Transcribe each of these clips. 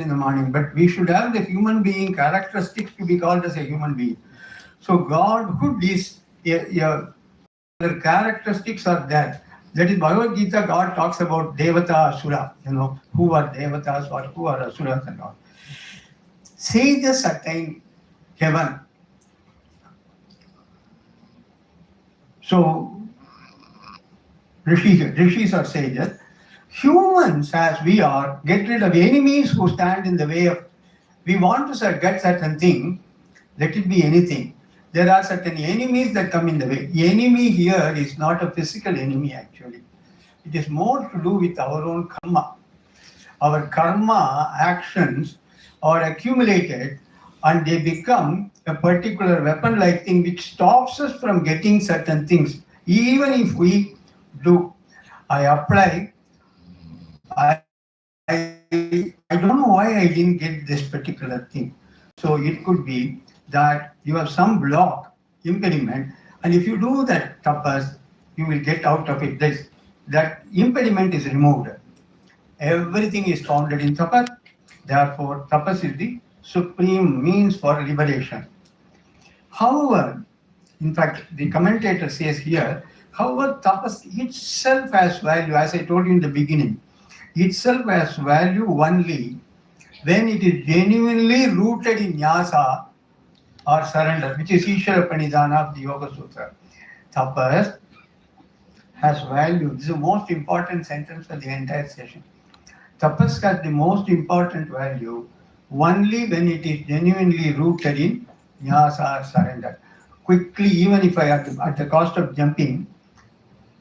in the morning, but we should have the human being characteristics to be called as a human being. So Godhood is the characteristics are that. That is Bhagavad Gita. God talks about Devata, Asura. Who are Devatas or who are Asuras and all. Sages attain heaven. So rishis are sages. Humans, as we are, get rid of enemies who stand in the way of. We want to get certain thing. Let it be anything. There are certain enemies that come in the way. The enemy here is not a physical enemy actually. It is more to do with our own karma. Our karma actions are accumulated and they become a particular weapon-like thing which stops us from getting certain things. Even if we do, I apply, I don't know why I didn't get this particular thing. So it could be that you have some block, impediment, and if you do that tapas, you will get out of it. That impediment is removed. Everything is founded in tapas. Therefore, tapas is the supreme means for liberation. However, in fact, the commentator says here, however, tapas itself has value, as I told you in the beginning. Itself has value only when it is genuinely rooted in nyasa or surrender, which is Ishvara Pranidhana of the Yoga Sutra. Tapas has value. This is the most important sentence for the entire session. Tapas has the most important value only when it is genuinely rooted in nyasa or surrender. Quickly, even if I at the cost of jumping,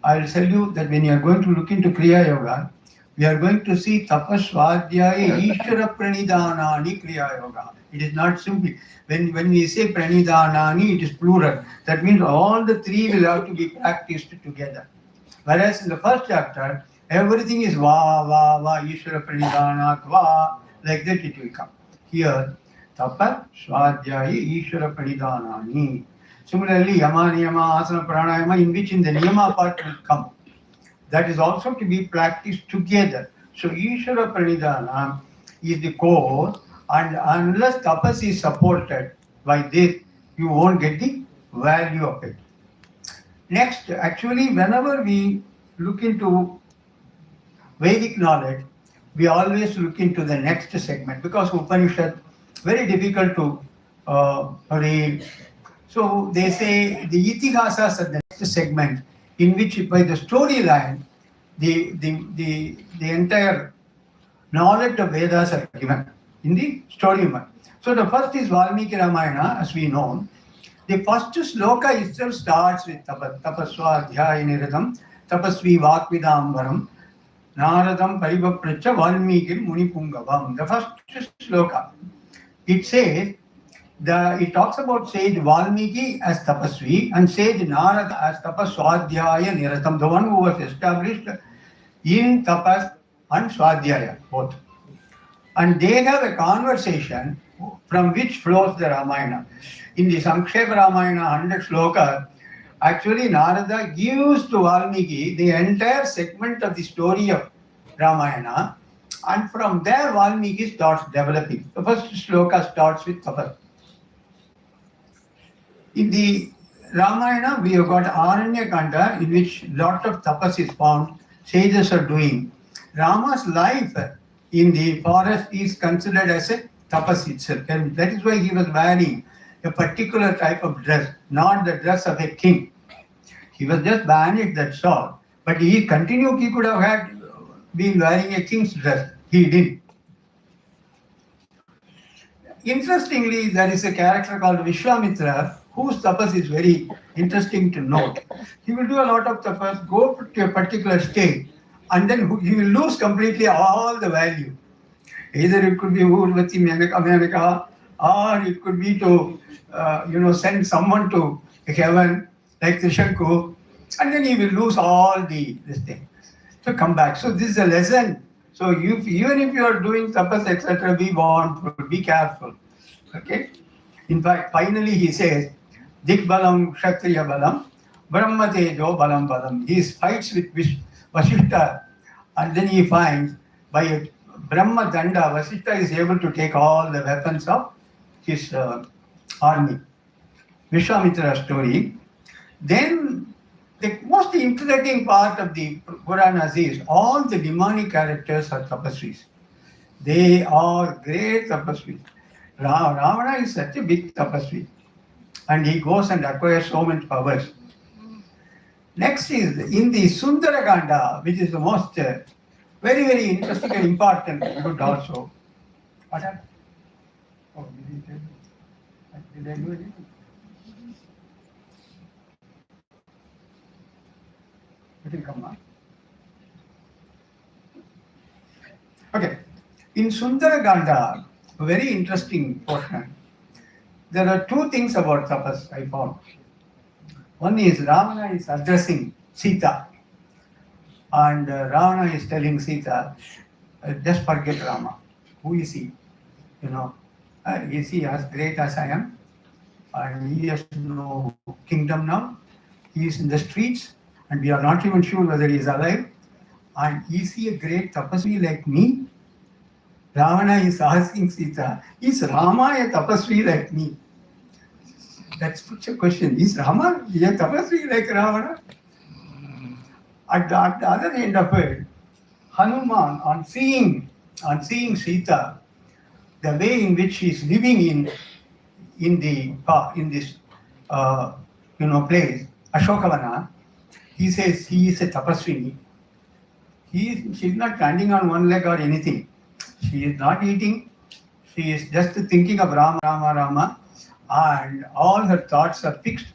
I will tell you that when you are going to look into Kriya Yoga, we are going to see tapas, svadhyaya, ishvara pranidhanani kriya yoga. It is not simply, when we say pranidhanani, it is plural. That means all the three will have to be practiced together. Whereas in the first chapter, everything is va, va, va, ishvara pranidhanat, va, like that it will come. Here, tapas, svadhyaya, ishvara pranidhanani. Similarly, yama, niyama, asana, pranayama, in which in the niyama part will come. That is also to be practiced together. So Ishvara Pranidhana is the core, and unless tapas is supported by this, you won't get the value of it. Next, actually, whenever we look into Vedic knowledge, we always look into the next segment because Upanishad very difficult to read. So they say the Itihasas are the next segment, in which by the storyline, the entire knowledge of Vedas are given in the storyline. So the first is Valmiki Ramayana, as we know. The first sloka itself starts with tapasva adhyaya niradam, tapasvi vakvidambaram, naradam parivapracha Valmiki munipungavam. The first sloka, it says, it talks about sage Valmiki as tapasvi and sage Narada as tapaswadhyaya niratam, the one who was established in tapas and swadhyaya, both. And they have a conversation from which flows the Ramayana. In the Sankshepa Ramayana 100 sloka, actually Narada gives to Valmiki the entire segment of the story of Ramayana, and from there Valmiki starts developing. The first sloka starts with tapas. In the Ramayana, we have got Aranya Kanda, in which lot of tapas is found, sages are doing. Rama's life in the forest is considered as a tapas itself. And that is why he was wearing a particular type of dress, not the dress of a king. He was just banished, that's all. But he continued, he could have been wearing a king's dress. He didn't. Interestingly, there is a character called Vishwamitra, whose tapas is very interesting to note. He will do a lot of tapas, go to a particular state, and then he will lose completely all the value. Either it could be Urvati America, or it could be to send someone to heaven, like Trishanku, and then he will lose all this thing. So come back. So this is a lesson. So even if you are doing tapas, etc., we want to be careful. Okay? In fact, finally he says, Dikbalam Kshatriya Balam, Brahmatejo Balam Balam. He fights with Vasishta, and then he finds by Brahma Danda, Vasishtha is able to take all the weapons of his army. Vishwamitra story. Then the most interesting part of the Puranas is all the demonic characters are tapasvis. They are great tapasvis. Ravana is such a big tapasvi, and he goes and acquires so many powers. Next is in the Sundarakanda, which is the most very, very interesting and important good also. What happened? Oh, did I do anything? It will come on. Okay. In Sundarakanda, a very interesting portion, there are two things about tapas I found. One is Ravana is addressing Sita, and Ravana is telling Sita, just forget Rama. Who is he? Is he as great as I am? And he has no kingdom now. He is in the streets, and we are not even sure whether he is alive. And is he a great tapasvi like me? Ravana is asking Sita, is Rama a tapasvi like me? That's such a question. Is Rama a tapasvi like Ravana? At the other end of it, Hanuman, on seeing Sita, the way in which he is living in this place, Ashokavana, he says he is a tapasvini. She is not standing on one leg or anything. She is not eating. She is just thinking of Rama, Rama, Rama, and all her thoughts are fixed.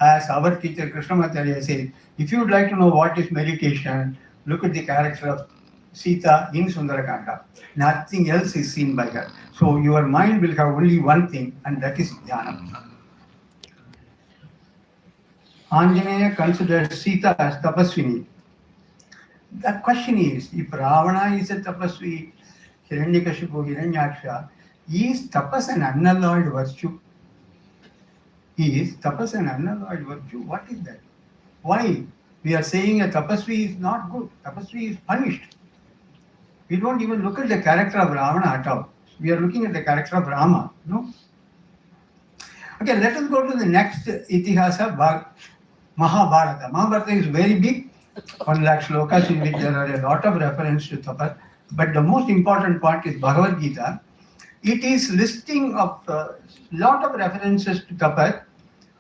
As our teacher Krishnamacharya says, if you would like to know what is meditation, look at the character of Sita in Sundarakanda. Nothing else is seen by her. So your mind will have only one thing, and that is jnana. Anjaneya considers Sita as tapasvini. The question is, if Ravana is a tapasvi, Hiranyakashipu, Hiranyaksha, is tapas an unalloyed virtue? Is tapas an unalloyed virtue? What is that? Why? We are saying a tapasvi is not good. Tapasvi is punished. We don't even look at the character of Ravana at all. We are looking at the character of Rama. No? Okay, let us go to the next Itihasa, Mahabharata. Mahabharata is very big, 1 lakh shlokas in which there are a lot of references to tapas. But the most important part is Bhagavad Gita. It is listing of a lot of references to tapas.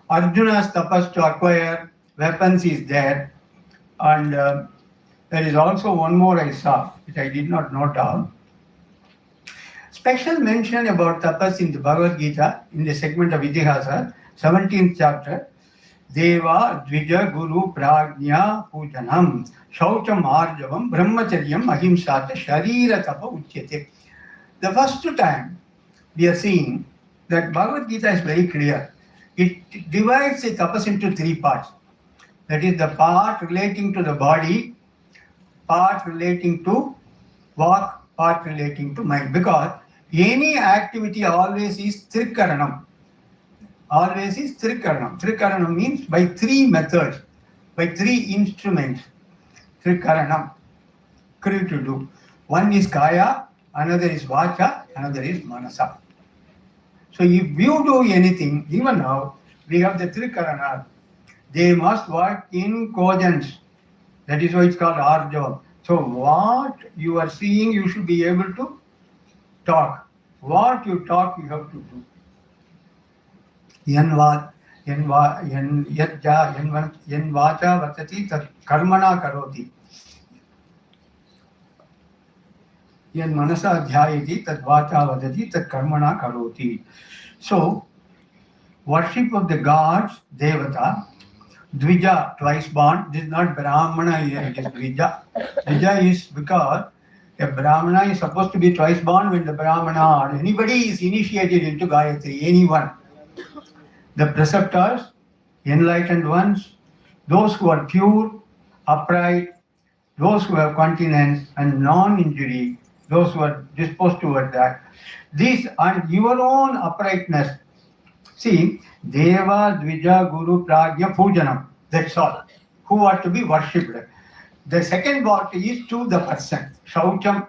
Arjuna's tapas to acquire weapons is there. And there is also one more I saw, which I did not note down. Special mention about tapas in the Bhagavad Gita, in the segment of Itihasa, 17th chapter. Deva Dvija Guru Prajna Pujanam Shaucham Arjavam Brahmacharyam Ahimsata Sharira Tapa Uchyate. The first time we are seeing that Bhagavad Gita is very clear. It divides the tapas into 3 parts. That is the part relating to the body, part relating to walk, part relating to mind. Because any activity always is trikaranam. Always is trikaranam. Trikaranam means by 3 methods, by 3 instruments. Trikaranam, to do. One is kaya, another is vacha, another is manasa. So if you do anything, even now, we have the trikarana. They must work in cogence. That is why it's called arjava. So what you are seeing, you should be able to talk. What you talk, you have to do. Yan vacha vatati tat karmana karoti. Yan manasa dhyayati tat vacha vadati tat karmana karoti. So, worship of the gods, Devata, Dvija, twice born. This is not Brahmana here, it is Dvija. Dvija is because a Brahmana is supposed to be twice born when the Brahmana or anybody is initiated into Gayatri, anyone. The preceptors, enlightened ones, those who are pure, upright, those who have continence and non-injury, those who are disposed toward that. This and your own uprightness. See, Deva, Dvija, Guru, Prajna, Pujanam. That's all. Who are to be worshipped. The second part is to the person. Shaucham.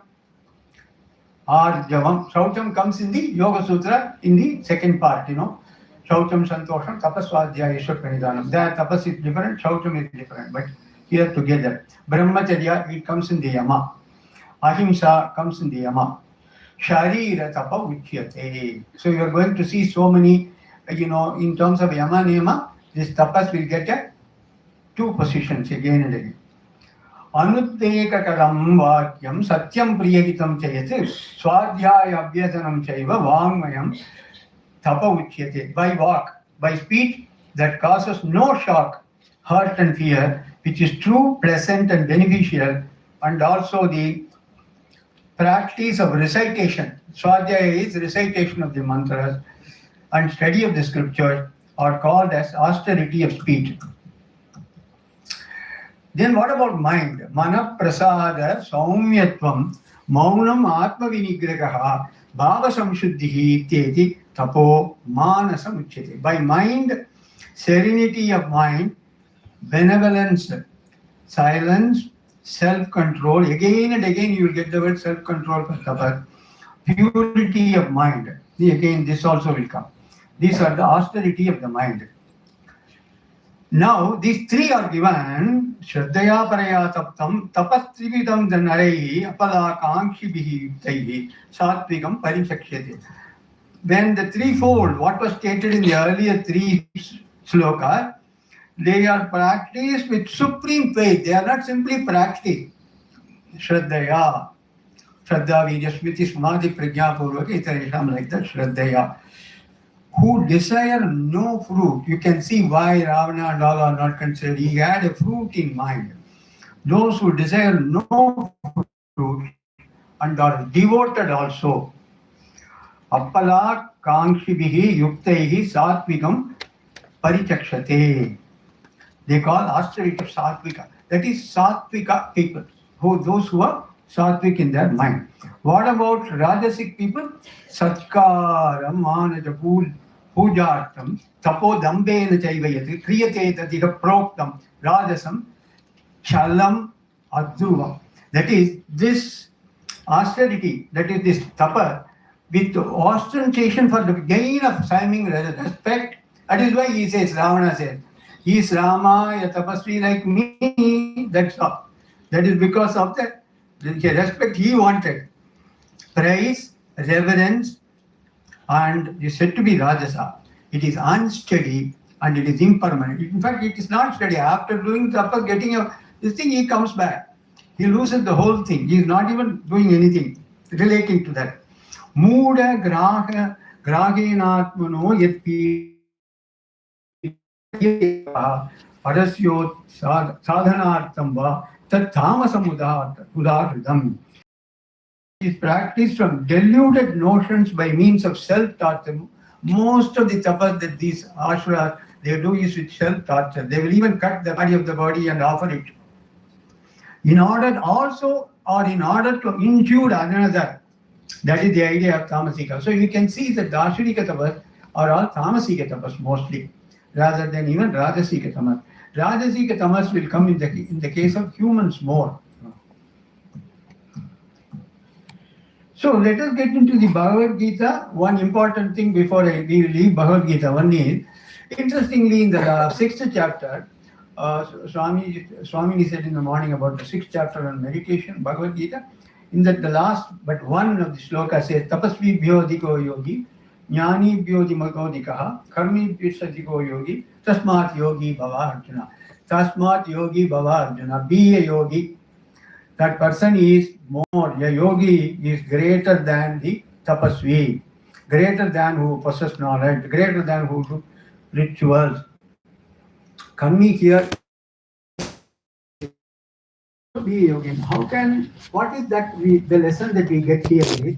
Arjavam. Shaucham comes in the Yoga Sutra in the second part, Shaucham Santosham, Tapaswadhyaya Pranidhanam. There tapas is different, Shaucham is different, but here together. Brahmacharya, it comes in the Yama. Ahimsa comes in the Yama. Sharira Tapa Uchyate. So you are going to see so many, in terms of Yama Niyama, this tapas will get two positions again and again. Anuddekakaram vakyam satyam priyahitam chayate swadhyaya abhyasanam chaiva vangmayam tapa uchyate. By walk, by speech that causes no shock, hurt and fear, which is true, pleasant and beneficial, and also the practice of recitation. Swadhyaya is recitation of the mantras and study of the scriptures are called as austerity of speech. Then what about mind? Mana prasada saumyatvam maunam atma vinigragaha bhava samshuddhihi ityeti tapo manasam uchyate. By mind, serenity of mind, benevolence, silence, self-control. Again and again you will get the word self-control for tapas. Purity of mind. Again this also will come. These are the austerity of the mind. Now, these three are given, Shraddhaya Paraya Taptam, Tapastrividam Dhanaraihi, Apala Kankshibhihi Yuktaihi, Satvikam Parishakshyate. When the threefold, what was stated in the earlier three slokas, they are practiced with supreme faith. They are not simply practiced. Shraddhaya, Shraddha Virya Smriti Samadhi Prajna Purvaka, Itaresham like that, Shraddhaya. Who desire no fruit. You can see why Ravana and all are not considered. He had a fruit in mind. Those who desire no fruit and are devoted also. Appala kankshibhihi yuktaihi satvikam parichakshate. They call austerity of satvika. That is satvika people. Those who are satvik in their mind. What about Rajasic people? Satkaram Manaja Pujartam Tapo Dambena Chaivayati Kriyate Tadiha Proktam Rajasam Chalam Adhuva. That is this austerity, that is this tapa with ostentation for the gain of seeming respect. That is why he says, Ravana says, he is Rama, a tapasvi like me. That's all. That is because of the respect he wanted. Praise, reverence, and is said to be Rajasa. It is unsteady and it is impermanent. In fact, it is not steady. After doing tapas, getting this thing, he comes back. He loses the whole thing. He is not even doing anything relating to that. Muda grahinatmano yat parasyot sadhanartam va tat tamasamudar udahridam. Is practiced from deluded notions by means of self-torture. Most of the tapas that these ashras they do is with self-torture. They will even cut the body of the body and offer it. In order to injure another. That is the idea of tamasika. So you can see that Darshanika tapas are all tamasika tapas mostly, rather than even Rajasika tamas. Rajasika tamas will come in the case of humans more. So let us get into the Bhagavad Gita. One important thing before we leave Bhagavad Gita. One is, interestingly, in the 6th chapter, Swami said in the morning about the 6th chapter on meditation, Bhagavad Gita, in that the last, but one of the slokas says, Tapasvi Bhyodiko Yogi, Jnani Bhyodimakodikaha, Karmi Bhyodiko Yogi, Tasmat Yogi Bhava Arjuna. Tasmat Yogi Bhava Arjuna. Be a yogi. That person is more, a yogi is greater than the tapasvi, greater than who possess knowledge, greater than who do rituals. Karmi here, be a yogi. What is that the lesson that we get here is, if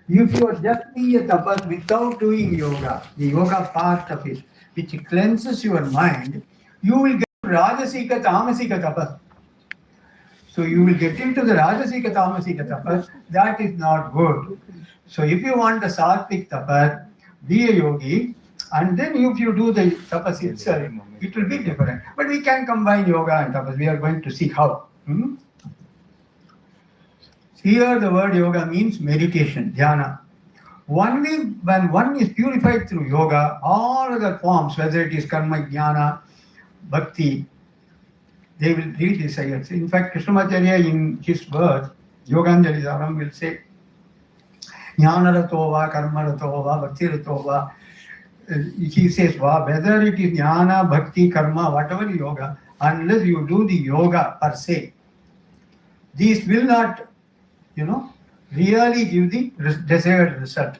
you are just be a tapas without doing yoga, the yoga part of it, which cleanses your mind, you will get Rajasika, Tamasika tapas. So you will get into the Rajasika Tamasika tapas, that is not good. So if you want the Sattvic tapas, be a yogi, and then if you do the tapas itself, it will be different. But we can combine yoga and tapas. We are going to see how. Here the word yoga means meditation, dhyana. Only when one is purified through yoga, all other forms, whether it is karma, jnana, bhakti, they will reach these heights. In fact, Krishnamacharya in his words, Yoganjali Saram will say, Jnana ratova, karma ratova, bhakti ratova. He says, whether it is jnana, bhakti, karma, whatever yoga, unless you do the yoga per se, these will not, really give the desired result.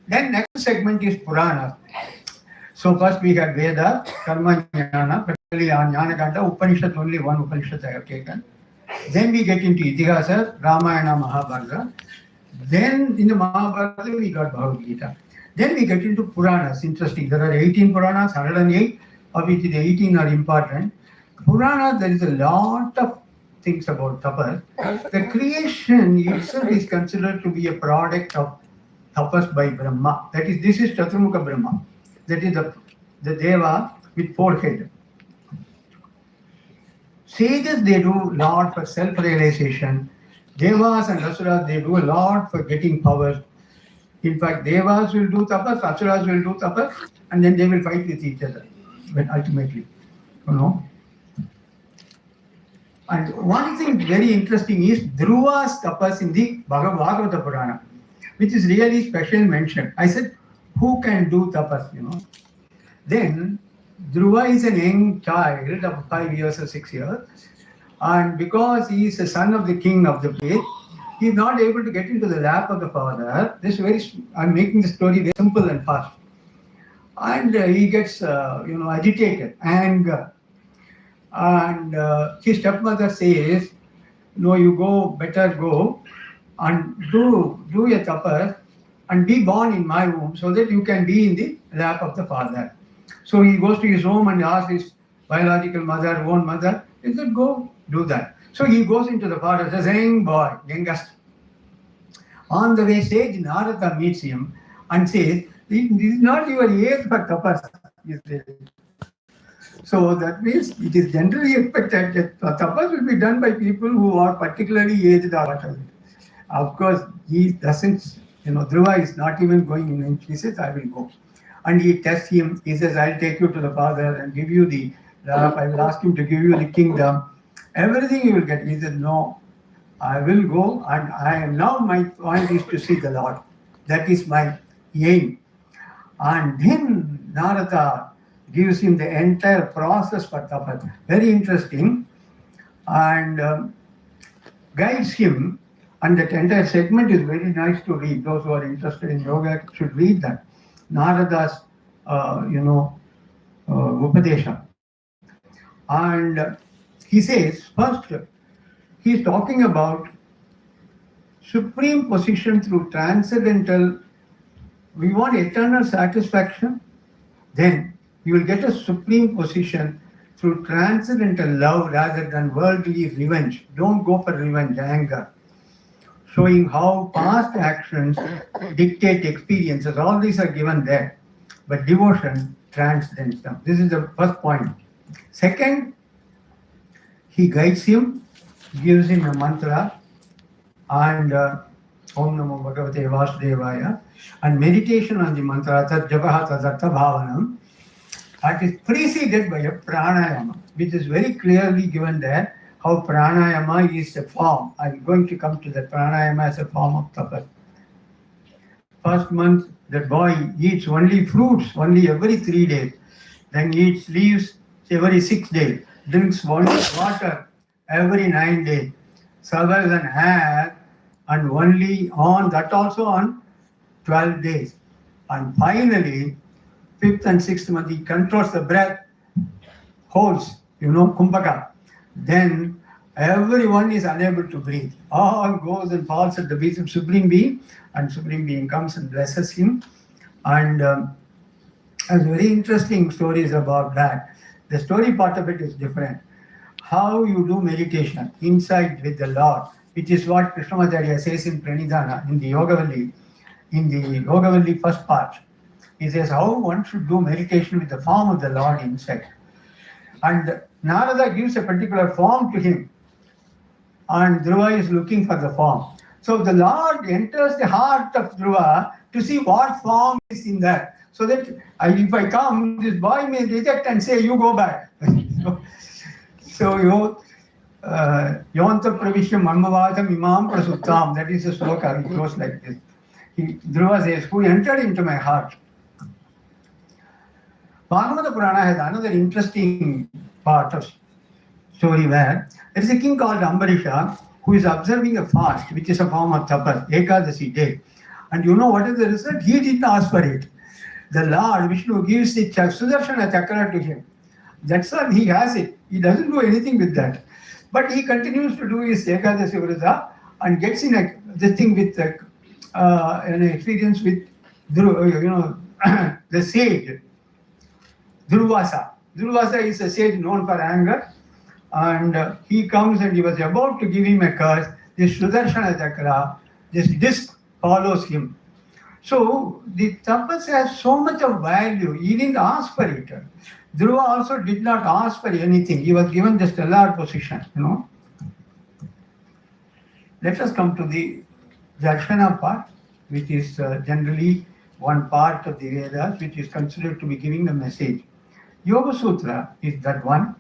Then next segment is Purana. So first we had Veda, Karma, Jnana, particularly on Jnana Kanta, Upanishad, only one Upanishad I have taken. Then we get into Itihasa, Ramayana, Mahabharata. Then in the Mahabharata we got Bhagavad Gita. Then we get into Puranas. Interesting. There are 18 Puranas, 108, of which the 18 are important. Purana, there is a lot of things about tapas. The creation itself is considered to be a product of tapas by Brahma. That is, this is Chaturmukha Brahma. That is the Deva with 4 heads. Sages, they do a lot for self-realization. Devas and Asuras, they do a lot for getting power. In fact, Devas will do tapas, Asuras will do tapas, and then they will fight with each other. But ultimately, And one thing very interesting is Dhruva's tapas in the Bhagavata Purana, which is really special mention. I said, who can do tapas, Then Dhruva is a young child of 5 years or 6 years, and because he is a son of the king of the place, he is not able to get into the lap of the father. I'm making the story very simple and fast. And he gets, agitated, anger. And his stepmother says, no, you better go and do a tapas and be born in my womb so that you can be in the lap of the father. So he goes to his home and asks his biological mother, own mother, he said, go do that. So he goes into the father, says, young boy, youngest. On the way, sage Narada meets him and says, this is not your age for tapas. So that means it is generally expected that tapas will be done by people who are particularly aged or whatever. Of course, he doesn't, Dhruva is not even going in, and he says, I will go. And he tests him, he says, I'll take you to the father and give you the lap, I will ask him to give you the kingdom. Everything you will get. He said, no, I will go, and my point is to see the Lord. That is my aim. And then Narada gives him the entire process for tapas. Very interesting. And guides him. And that entire segment is very nice to read. Those who are interested in yoga should read that. Narada's, Upadesha. And he says, first, he is talking about supreme position through transcendental. We want eternal satisfaction, then you will get a supreme position through transcendental love rather than worldly revenge. Don't go for revenge, anger. Showing how past actions dictate experiences. All these are given there. But devotion transcends them. This is the first point. Second, he guides him, gives him a mantra, and Om Namo Bhagavate Vasudevaya, and meditation on the mantra, Tat Japaha Tadartha Bhavanam. That is preceded by a pranayama, which is very clearly given there, how pranayama is a form. I'm going to come to the pranayama as a form of tapas. First month, the boy eats only fruits, only every 3 days. Then eats leaves every 6 days. Drinks only water every 9 days. Survives on air and only on, that also on 12 days. And finally, 5th and 6th month, he controls the breath, holds, kumbhaka. Then everyone is unable to breathe. All goes and falls at the feet of Supreme Being, and Supreme Being comes and blesses him. And there's very interesting stories about that. The story part of it is different. How you do meditation inside with the Lord, which is what Krishnamacharya says in Pranidhana, in the Yogavalli first part. He says how one should do meditation with the form of the Lord inside. And Narada gives a particular form to him. and Dhruva is looking for the form. So the Lord enters the heart of Dhruva to see what form is in that. So that if I come, this boy may reject and say, you go back. So Yonta Pravishya Manmavadam Imam Prasuttam, that is a sloka, it goes like this. Dhruva says, who entered into my heart. Bhagavata Purana has another interesting part of story where there is a king called Ambarisha who is observing a fast, which is a form of tapas, Ekadasi day. And you know what is the result? He didn't ask for it. The Lord Vishnu gives the Sudarshana Chakra to him. That's all, he has it. He doesn't do anything with that. But he continues to do his Ekadasi Vrata and gets in this thing with an experience with the sage, Durvasa. Durvasa is a sage known for anger, and he comes and he was about to give him a curse. This Sudarshana Chakra, this disc follows him. So the tapas has so much of value. He didn't ask for it. Dhruva also did not ask for anything. He was given the stellar position, Let us come to the Darshana part, which is generally one part of the Vedas, which is considered to be giving the message. Yoga Sutra is that one.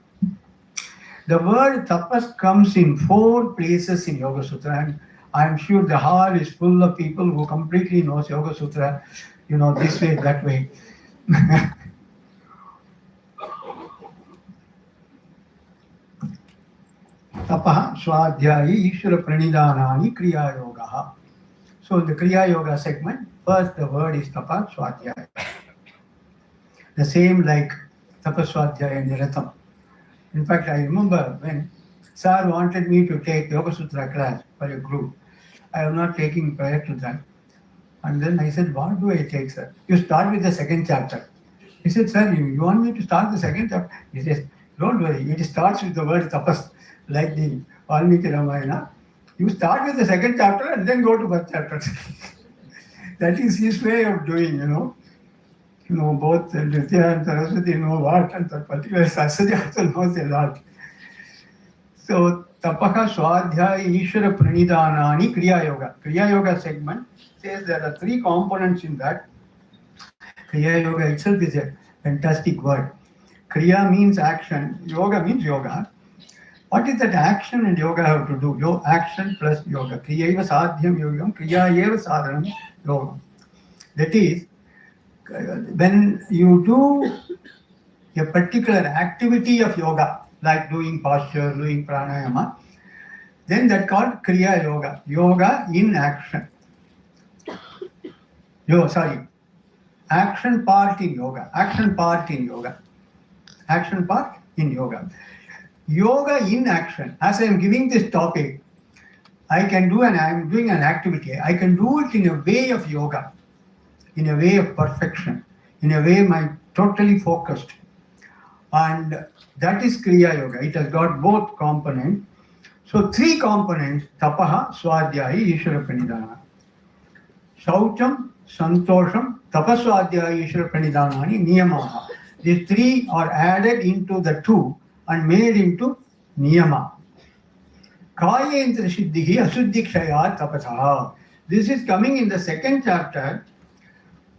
The word tapas comes in 4 places in Yoga Sutra, and I'm sure the hall is full of people who completely knows Yoga Sutra, this way, that way. Tapaha Swadhyayi Ishvara Pranidhanani Kriya Yoga. So in the Kriya Yoga segment, first the word is Tapa Swadhyaya. The same like Tapa Swadhyaya Niratam. In fact, I remember when Sir wanted me to take Yoga Sutra class for a group. I am not taking prior to that. And then I said, what do I take, sir? You start with the second chapter. He said, sir, you want me to start the second chapter? He says, don't worry, it starts with the word tapas, like the Valmiki Ramayana. You start with the second chapter and then go to first chapter. That is his way of doing, both Nritya and Saraswati know what, and particularly Saraswati also knows a lot. So, Tapaka Swadhyaya Ishvara Pranidhanani Kriya Yoga. Kriya Yoga segment says there are 3 components in that. Kriya Yoga itself is a fantastic word. Kriya means action, yoga means yoga. What is that action and yoga have to do? Action plus yoga. Kriya eva sadhyam yogam, kriya eva sadhanam yogam. That is, when you do a particular activity of yoga, like doing posture, doing pranayama, then that's called Kriya Yoga. Yoga in action. Action part in yoga. Action part in yoga. Action part in yoga. Yoga in action. As I am giving this topic, I am doing an activity. I can do it in a way of yoga, in a way of perfection, in a way totally focused. And that is Kriya Yoga. It has got both components. So 3 components, Tapaha, Swadhyayi, Ishvara Pranidhana. Shaucham, Santosham, Tapaswadhyaya, Ishvara Pranidhanani, Niyamaha. These 3 are added into the 2 and made into Niyama. Kayendra Siddhihi Asuddhikshaya Tapasaha. This is coming in the 2nd chapter.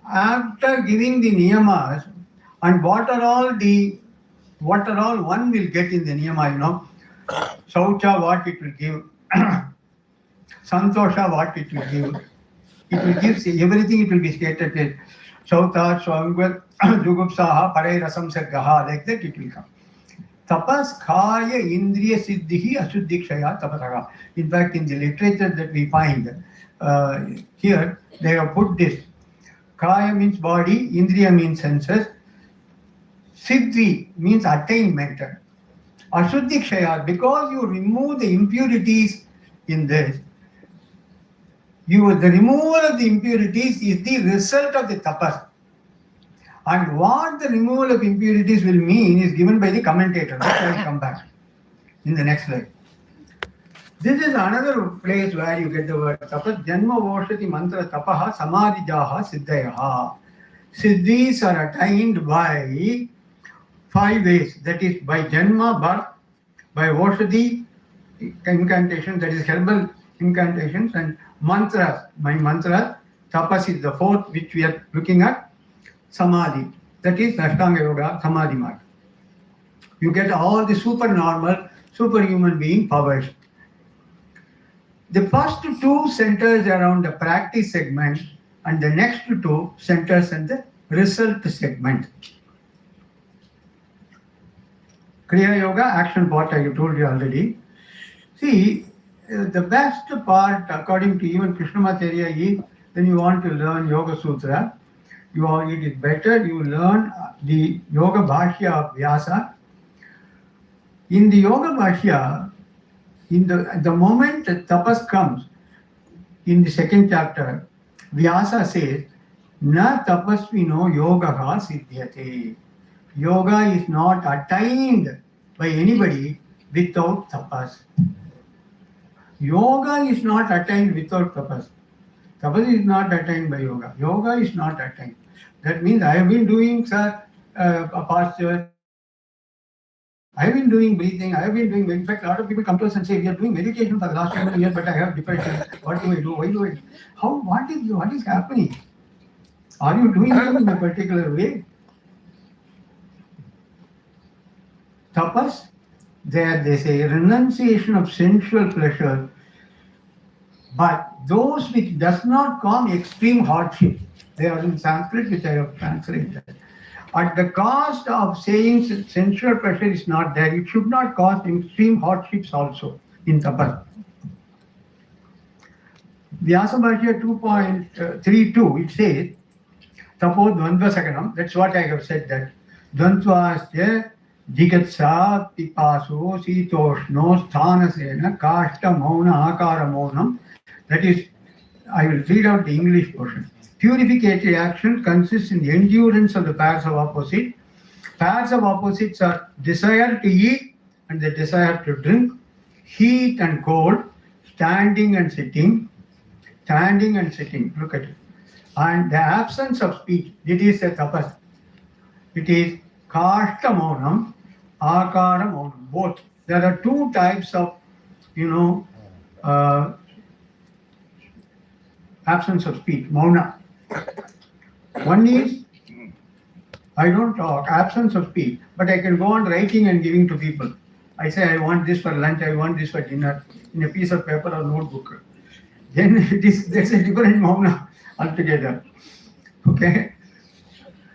After giving the Niyamas, and what are all one will get in the Niyama, Saucha, what it will give, Santosha, what it will give. It will give everything, it will be stated as Sauta, Swangvar, Jugupsaha, Parai Rasam Sargaha, like that it will come. Tapas Kaya Indriya Siddhihi Asuddhikshaya Tapasaha. In fact, in the literature that we find here, they have put this. Kaya means body, Indriya means senses, Siddhi means attainment. Asuddhikshaya, because you remove the impurities in this, the removal of the impurities is the result of the tapas. And what the removal of impurities will mean is given by the commentator. That will come back in the next slide. This is another place where you get the word tapas. Janma voshati mantra tapaha samadhijaha siddhayaha. Siddhis are attained by 5 ways. That is by janma, birth, by voshati, incantations, that is herbal incantations, and mantras. My mantra, tapas is the fourth, which we are looking at, samadhi, that is Ashtanga Yoga, samadhi mark. You get all the supernormal, superhuman being powers. The first two centers around the practice segment, and the next two centers in the result segment. Kriya Yoga, action part, I told you already. See, the best part, according to even Krishnamacharya, is when you want to learn Yoga Sutra, it is better you learn the Yoga Bhashya of Vyasa. In the Yoga Bhashya, in the moment that tapas comes, in the second chapter, Vyasa says, Na tapasvino yogaha siddhyate. Yoga is not attained by anybody without tapas. Yoga is not attained without tapas. Tapas is not attained by yoga. Yoga is not attained. That means I have been doing posture, I have been doing breathing, I have been doing, in fact, a lot of people come to us and say, we are doing meditation for the last 7 years, but I have depression. What do I do? Why do I do? What is happening? Are you doing it in a particular way? Tapas, there they say renunciation of sensual pleasure, but those which does not cause extreme hardship. They are in Sanskrit, which I have translated. At the cost of saying sensual pleasure is not there, it should not cause extreme hardships also in tapas. Vyasa Bhashya 2.32, it says, Tapo Dvandva Sakanam, that's what I have said, that Dvandvasya Jigatsa Pipaso Sitoshno Sthanasena Kashta Mauna Akara Maunam. That is, I will read out the English portion. Purificatory action consists in the endurance of the pairs of opposites. Pairs of opposites are desire to eat and the desire to drink, heat and cold, standing and sitting, look at it. And the absence of speech, it is a tapas. It is kashta maunam, akara maunam, both. There are two types of, absence of speech, mauna. One is, I don't talk, absence of speech, but I can go on writing and giving to people. I say, I want this for lunch, I want this for dinner, in a piece of paper or notebook. Then there's a different mauna altogether. Okay?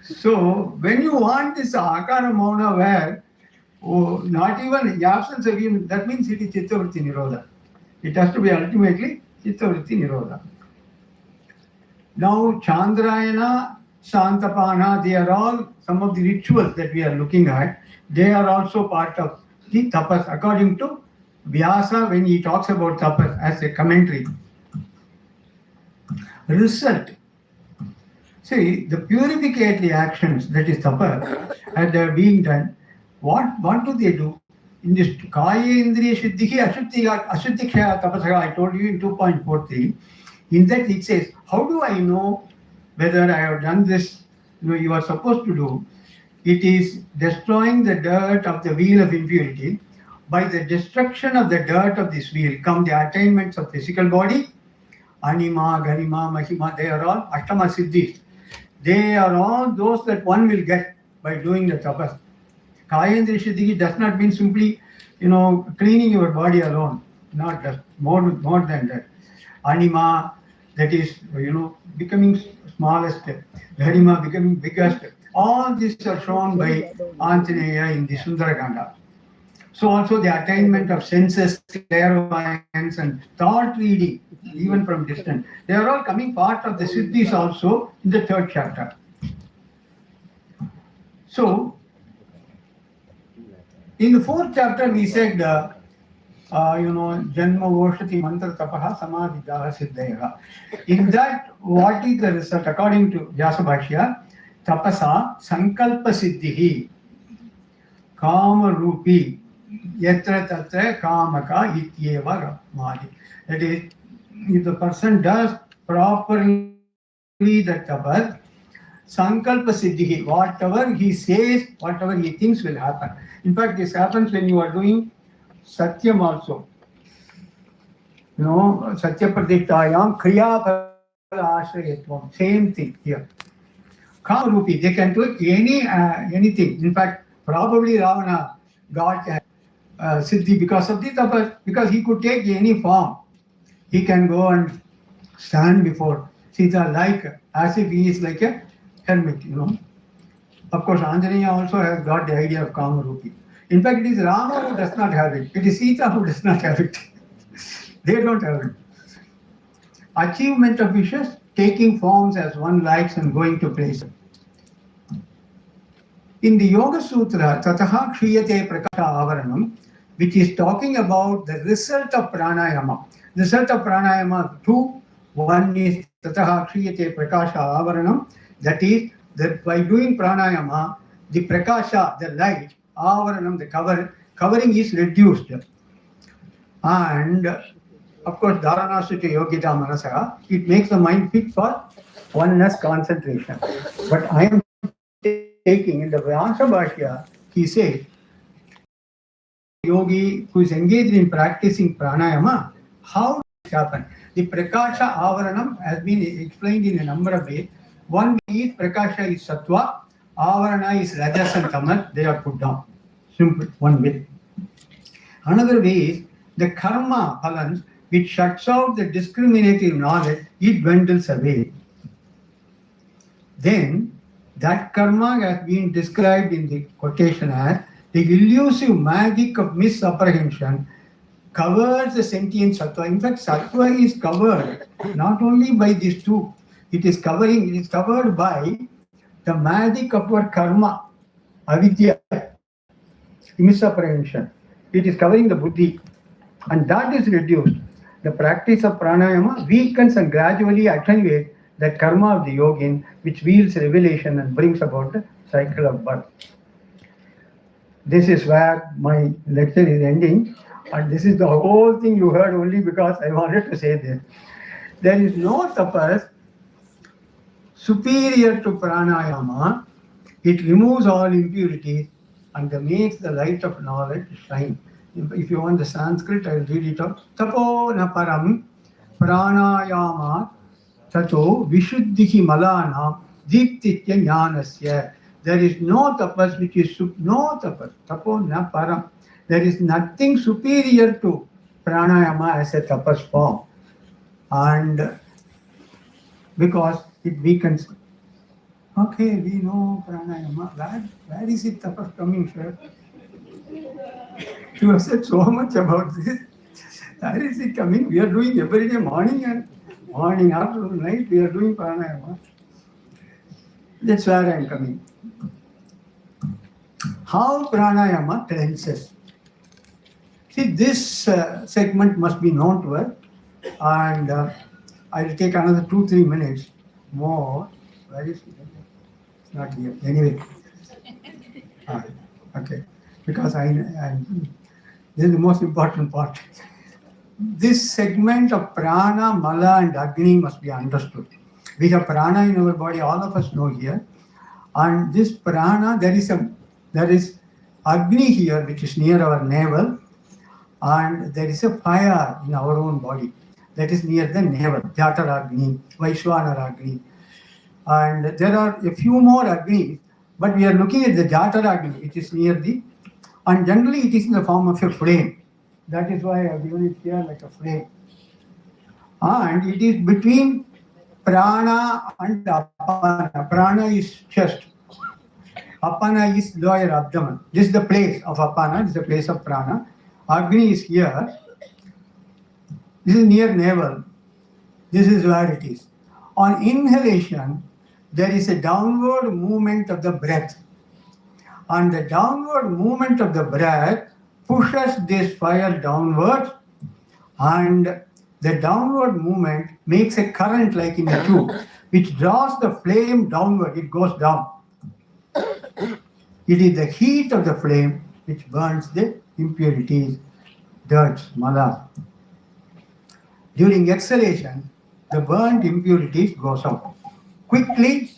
So, when you want this akara mauna where, not even the absence of even, that means it is chittavritti nirodha. It has to be ultimately chittavritti nirodha. Now, Chandrayana, Santapana, they are all some of the rituals that we are looking at. They are also part of the tapas, according to Vyasa, when he talks about tapas as a commentary. Result. See, the purificatory actions, that is tapas, as they are being done, what do they do? In this Kaya Indriya Shuddhi, Ashuddhi Tapasaka, I told you in 2.43, in that it says, how do I know whether I have done this? You are supposed to do. It is destroying the dirt of the wheel of impurity. By the destruction of the dirt of this wheel come the attainments of physical body. Anima, Garima, Mahima, they are all Ashtama Siddhis. They are all those that one will get by doing the tapas. Kayendriya Shuddhi does not mean simply, cleaning your body alone. Not that, more than that. Anima, that is, becoming smallest, Dharima becoming biggest. All these are shown by Anjaneya in the Sundarakanda. So also the attainment of senses, clairvoyance and thought reading, even from distance. They are all coming part of the Siddhis also in the third chapter. So, in the fourth chapter we said, Janma Voshati Mantra Tapaha Samadhidaha Siddhayaha. In that, what is the result? According to Vyasa Bhashya, Tapasa Sankalpa Siddhihi Kama Rupi Yatra Tatra Kamaka Ityeva Mahadi. That is, if the person does properly the tapas, Sankalpa Siddhihi, whatever he says, whatever he thinks will happen. In fact, this happens when you are doing Satyam also. Satyapratishtayam Kriya Phala Ashrayatvam. Same thing here. Kamarupi, they can do anything. In fact, probably Ravana got Siddhi because of the tapas, because he could take any form. He can go and stand before Sita like as if he is like a hermit. Of course, Anjaneya also has got the idea of Kamarupi. In fact, it is Rama who does not have it. It is Sita who does not have it. They don't have it. Achievement of wishes, taking forms as one likes and going to places. In the Yoga Sutra, Tataha Kshiyate Prakasha Avaranam, which is talking about the result of pranayama. The result of pranayama, two. One is Tataha Kshiyate Prakasha Avaranam. That is, that by doing pranayama, the prakasha, the light, avaranam, the covering is reduced. And of course, dharanasute yogita manasa, it makes the mind fit for oneness concentration. But I am taking in the Vyasa Bhashya, he says, yogi who is engaged in practicing pranayama, how does it happen? The prakasha avaranam has been explained in a number of ways. One is prakasha is sattva, avarana is rajas and tamas, they are put down. Simple, one way. Another way is the karma phalans, which shuts out the discriminative knowledge, it dwindles away. Then that karma has been described in the quotation as the elusive magic of misapprehension covers the sentient sattva. In fact, sattva is covered not only by these two, it is covered by the magic of our karma, avidya, misapprehension. It is covering the buddhi, and that is reduced. The practice of pranayama weakens and gradually attenuates that karma of the yogin, which wields revelation and brings about the cycle of birth. This is where my lecture is ending, and this is the whole thing you heard only because I wanted to say this. There is no tapas superior to pranayama. It removes all impurities and makes the light of knowledge shine. If you want the Sanskrit, I will read it out. Tapo na param pranayama tato vishuddhihi malana deeptitya jnanasya. There is no tapas which is no tapas. Tapo na param. There is nothing superior to pranayama as a tapas form. And because it weakens. Okay, we know pranayama. Where is it tapas coming, sir? You have said so much about this. Where is it coming? We are doing every day, morning, afternoon, night, we are doing pranayama. That's where I am coming. How pranayama cleanses. See, this segment must be known to us, and I will take another 2-3 minutes more. Where is it? It's not here. Anyway. Okay. Because this is the most important part. This segment of prana, mala and agni must be understood. We have prana in our body, all of us know here. And this prana, there is agni here, which is near our navel. And there is a fire in our own body that is near the navel, Jataragni, Vaishwanaragni. And there are a few more agnis, but we are looking at the Jataragni, which is near and generally it is in the form of a flame. That is why I have given it here like a flame. And it is between prana and apana. Prana is chest. Apana is lower abdomen. This is the place of apana, this is the place of prana. Agni is here. This is near navel. This is where it is. On inhalation, there is a downward movement of the breath. And the downward movement of the breath pushes this fire downwards, and the downward movement makes a current like in a tube, which draws the flame downward. It goes down. It is the heat of the flame which burns the impurities, dirt, mala. During exhalation, the burnt impurities goes out. Quickly,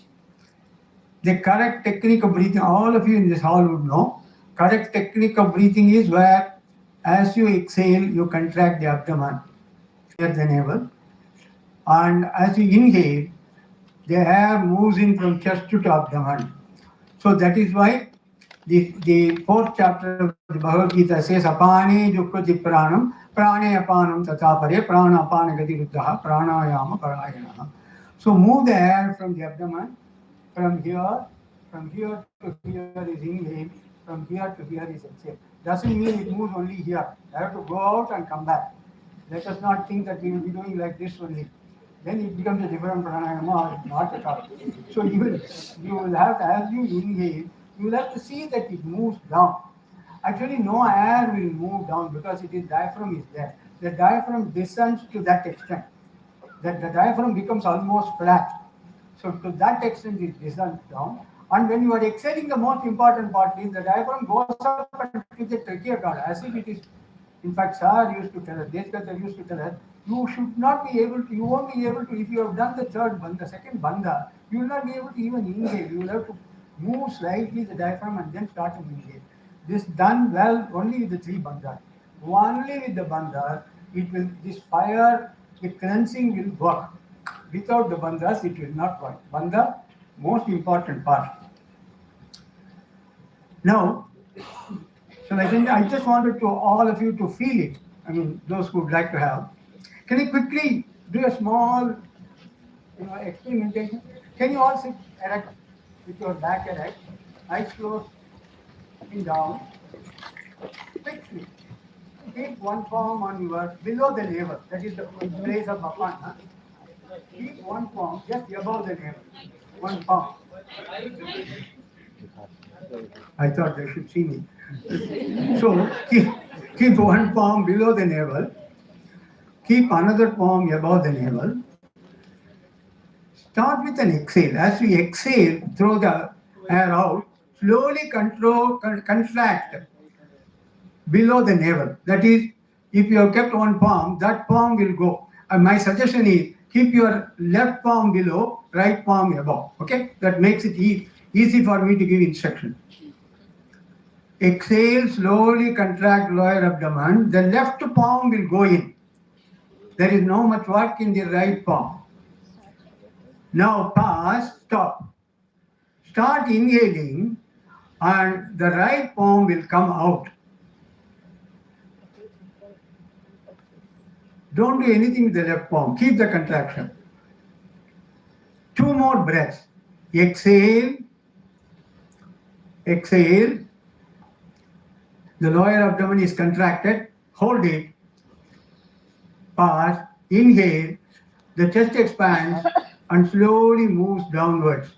the correct technique of breathing, all of you in this hall would know, correct technique of breathing is where as you exhale, you contract the abdomen. near the navel. And as you inhale, the air moves in from chest to abdomen. So that is why the fourth chapter of the Bhagavad Gita says, Apane Dukkati Pranam, Prane Apanam Tatapare, Prana Apana Gati Ruddha, Pranayama Parayana. So move the air from the abdomen, from here to here is inhale, from here to here is exhale. Doesn't mean it moves only here. I have to go out and come back. Let us not think that we will be doing like this only. Then it becomes a different pranayama or not at all. So you will have to, as you inhale, you will have to see that it moves down. Actually, no air will move down because it is diaphragm is there. The diaphragm descends to that extent. That the diaphragm becomes almost flat. So to that extent it descends down. And when you are exhaling, the most important part is the diaphragm goes up and to the trachea guard as if it is. In fact, Sir used to tell us, Deshkata used to tell us, you should not be able to, you won't be able to, if you have done the third bandha, second bandha, you will not be able to even inhale. You will have to move slightly the diaphragm and then start to inhale. This done well only with the three bandhas. Only with the bandhas, it will, this fire, the cleansing will work. Without the bandhas, it will not work. Bandha, most important part. Now, so I just wanted to all of you to feel it. I mean, those who would like to have. Can you quickly do a small, experimentation? Can you all sit erect with your back erect, eyes closed, looking down, quickly. Keep one palm on your below the navel. That is the place of apana. Keep one palm just above the navel. One palm. I thought they should see me. So keep one palm below the navel. Keep another palm above the navel. Start with an exhale. As we exhale, throw the air out. Slowly contract below the navel. That is, if you have kept one palm, that palm will go. And my suggestion is keep your left palm below, right palm above. Okay? That makes it easy for me to give instruction. Exhale, slowly contract lower abdomen. The left palm will go in. There is no much work in the right palm. Now pause, stop. Start inhaling and the right palm will come out. Don't do anything with the left palm. Keep the contraction. 2 more breaths. Exhale. Exhale. The lower abdomen is contracted. Hold it. Pause. Inhale. The chest expands and slowly moves downwards.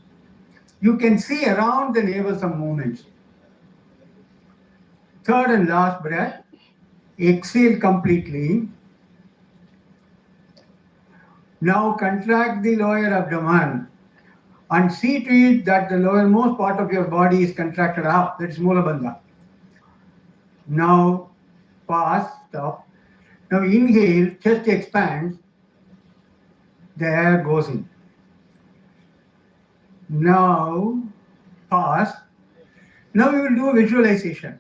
You can see around the navel some movements. Third and last breath. Exhale completely. Now contract the lower abdomen and see to it that the lowermost part of your body is contracted up. That is Mula Bandha. Now pause, stop. Now inhale, chest expands, the air goes in. Now pause. Now we will do a visualization.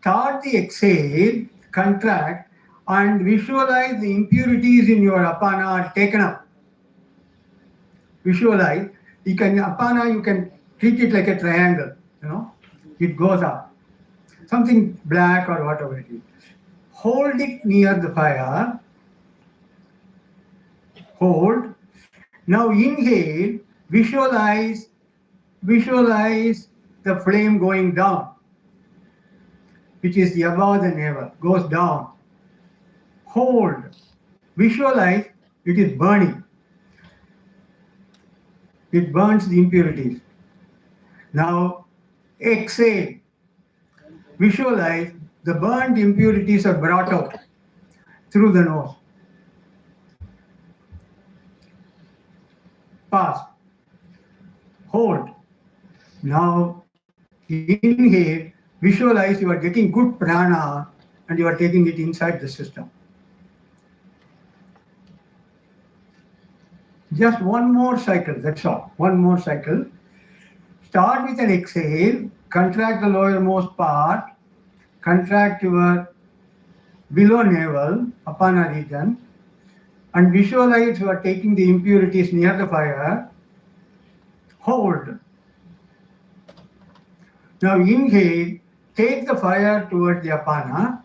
Start the exhale, contract, and visualize the impurities in your apana are taken up. Visualize. Apana, you can treat it like a triangle, it goes up. Something black or whatever it is. Hold it near the fire. Hold. Now inhale, visualize the flame going down, which is above the navel, goes down. Hold. Visualize it is burning. It burns the impurities. Now exhale. Visualize the burned impurities are brought out through the nose. Pause. Hold. Now inhale. Visualize you are getting good prana and you are taking it inside the system. Just one more cycle, that's all. One more cycle. Start with an exhale, contract the lowermost part, contract your below navel, apana region. and visualize you are taking the impurities near the fire. Hold. Now inhale, take the fire towards the apana.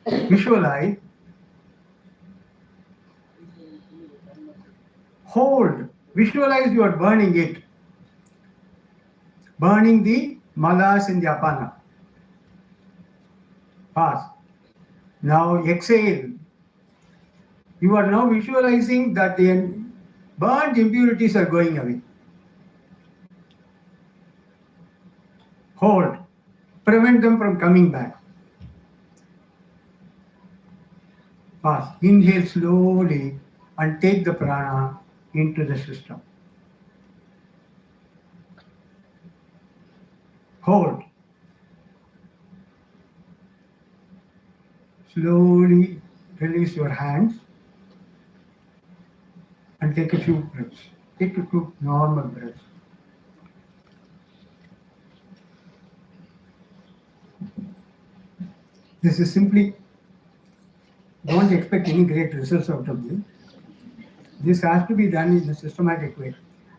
Visualize. Hold. Visualize you are burning it. Burning the malas in the apana. Pass. Now exhale. You are now visualizing that the burnt impurities are going away. Hold. Prevent them from coming back. Pass. Inhale slowly and take the prana into the system. Hold. Slowly release your hands and take a few breaths. Take a few normal breaths. This is simply, don't expect any great results out of this. This has to be done in a systematic way.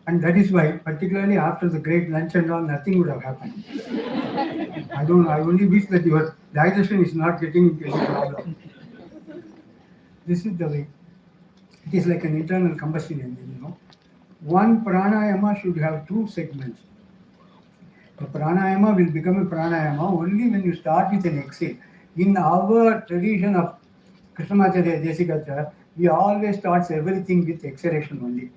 And that is why, particularly after the great lunch and all, nothing would have happened. I only wish that your digestion is not getting into any problem. This is the way. It is like an internal combustion engine, One pranayama should have two segments. The pranayama will become a pranayama only when you start with an exhale. In our tradition of Krishnamacharya Desikacharya, we always starts everything with exhalation only.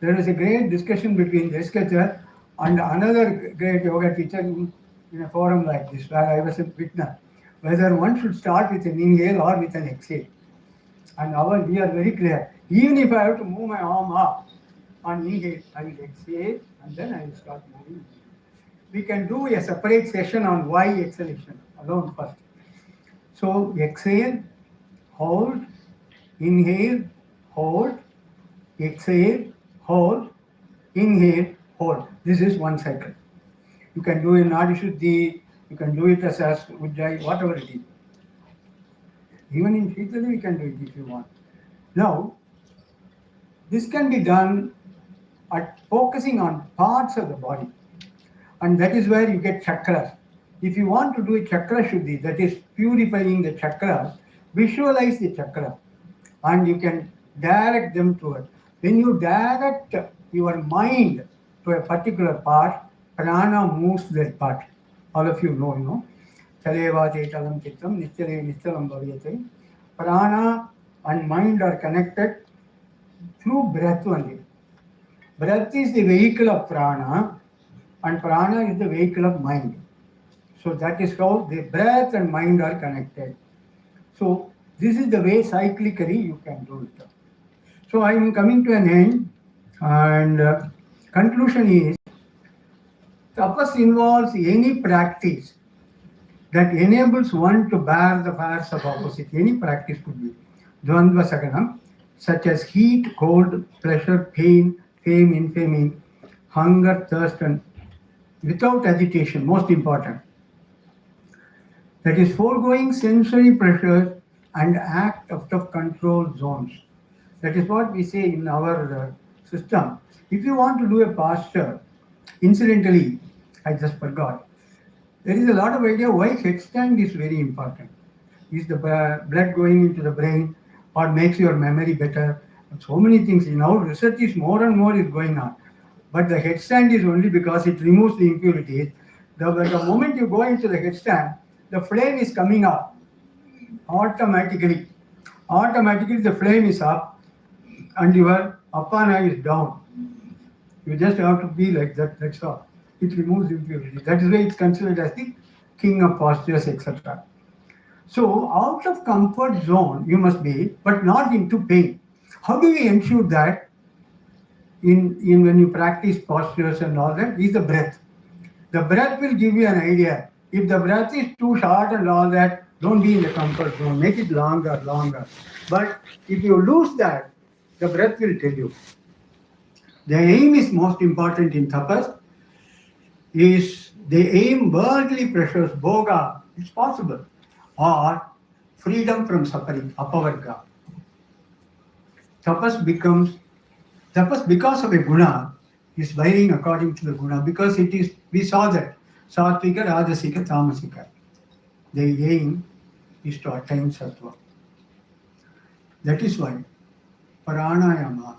There was a great discussion between Desikacharya and another great yoga teacher in a forum like this, where I was a witness, whether one should start with an inhale or with an exhale. And we are very clear. Even if I have to move my arm up on inhale, I will exhale and then I will start moving. We can do a separate session on why exhalation alone first. So exhale, hold, inhale, hold, exhale, hold, inhale, hold. This is one cycle. You can do it in Nadi Shuddhi, you can do it as Ujjayi, whatever it is. Even in Shitali, we can do it if you want. Now, this can be done at focusing on parts of the body. And that is where you get chakras. If you want to do a chakra shuddhi, that is purifying the chakras, visualize the chakra and you can direct them to it. When you direct your mind to a particular part, prana moves that part. All of you know. Chaleva chetalam chittam nichale nichalam bhavyate. Prana and mind are connected through breath only. Breath is the vehicle of prana and prana is the vehicle of mind. So that is how the breath and mind are connected. So this is the way cyclically you can do it. So I am coming to an end, and conclusion is, tapas involves any practice that enables one to bear the fires of opposite. Any practice could be dvandva saganam, such as heat, cold, pleasure, pain, fame, infamy, hunger, thirst, and without agitation, most important. That is foregoing sensory pressure and act out of control zones. That is what we say in our system. If you want to do a posture, incidentally, I just forgot, there is a lot of idea why headstand is very important. Is the blood going into the brain or makes your memory better? So many things. Now research is more and more is going on. But the headstand is only because it removes the impurities. The moment you go into the headstand, the flame is coming up automatically. Automatically the flame is up and your apana is down. You just have to be like that, that's all. It removes impurities. That is why it's considered as the king of postures, etc. So out of comfort zone you must be, but not into pain. How do you ensure that in when you practice postures and all that? Is the breath. The breath will give you an idea. If the breath is too short and all that, don't be in the comfort zone. Make it longer. But if you lose that, the breath will tell you. The aim is most important in tapas. Is the aim worldly pressures, bhoga, it's possible, or freedom from suffering, apavarga. tapas becomes tapas because of a guna is varying according to the guna because it is we saw that satvika, rajasika, tamasika. The aim is to attain sattva. That is why pranayama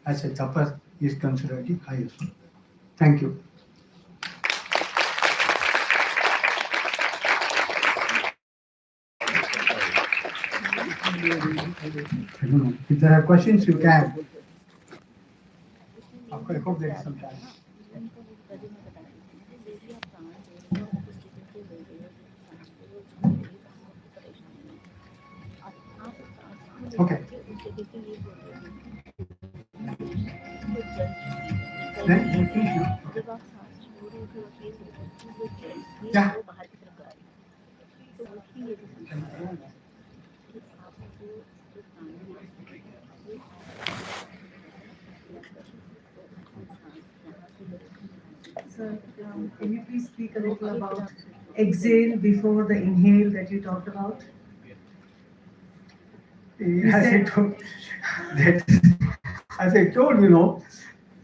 as a tapas is considered the highest. Thank you. I don't know. If there are questions, you can. I hope there is some time. Okay. Then, yeah. So, can you please speak a little about exhale before the inhale that you talked about? As I told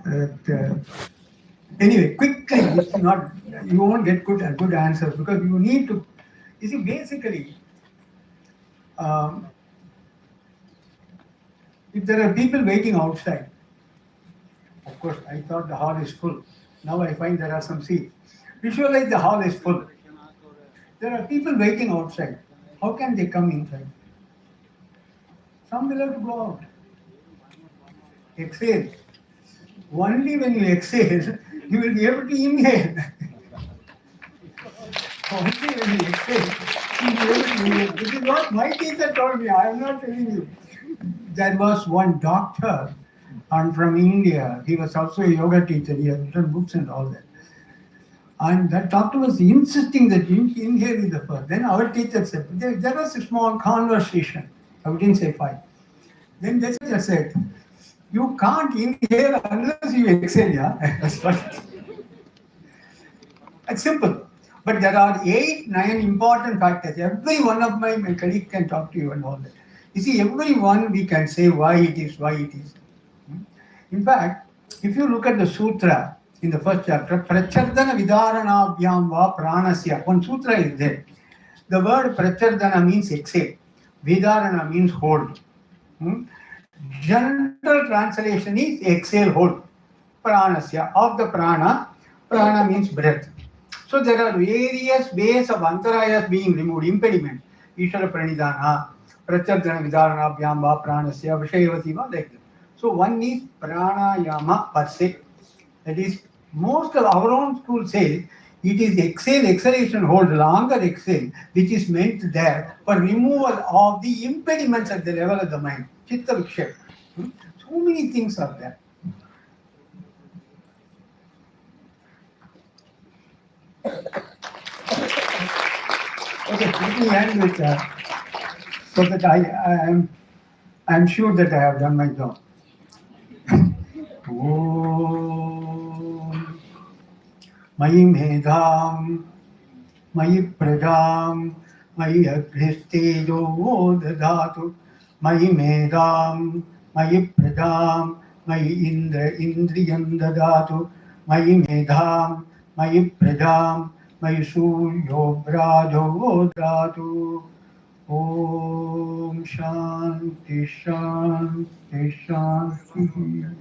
that anyway, quickly, it's not, you won't get good answers because you need to, you see, basically, um, if there are people waiting outside, of course, I thought the hall is full. Now I find there are some seats. Visualize the hall is full. There are people waiting outside. How can they come inside? Some will have to go out. Exhale. Only when you exhale, you will be able to inhale. Only when you exhale, you will be able to inhale. This is what my teacher told me. I am not telling you. There was one doctor from India. He was also a yoga teacher. He had written books and all that. And that doctor was insisting that you inhale is the first. Then our teacher said, there was a small conversation. I wouldn't say fight. Then the teacher said, you can't inhale unless you exhale, yeah? That's what. It's simple. But there are 8, 9 important factors. Every one of my colleagues can talk to you and all that. You see, every one we can say why it is, why it is. In fact, if you look at the sutra in the first chapter, Prachardana Vidaranabhyam va pranasya, one sutra is there. The word Prachardana means exhale. Vidarana means hold. General translation is exhale, hold. Pranasya, of the prana. Prana means breath. So there are various ways of antarayas being removed, impediment. Ishara pranidhana, prachardana vidarana, vyamba, pranasya, vishayavati, like that. So one is pranayama per se. That is, most of our own school says it is exhalation, hold, longer exhale, which is meant there for removal of the impediments at the level of the mind. Chitta vikshep. So many things are there. Okay, let me end with so that I'm sure that I have done my job. Om Mayi Medham Mayi Pradam Mayi Agristejo Dadatu Mayi Medham Mayi Pradam Mayi Indriyam Dadatu Mayi Medham Mayi Pradam Mayi Suryo Brajo Datu Om Shanti Shanti Shanti.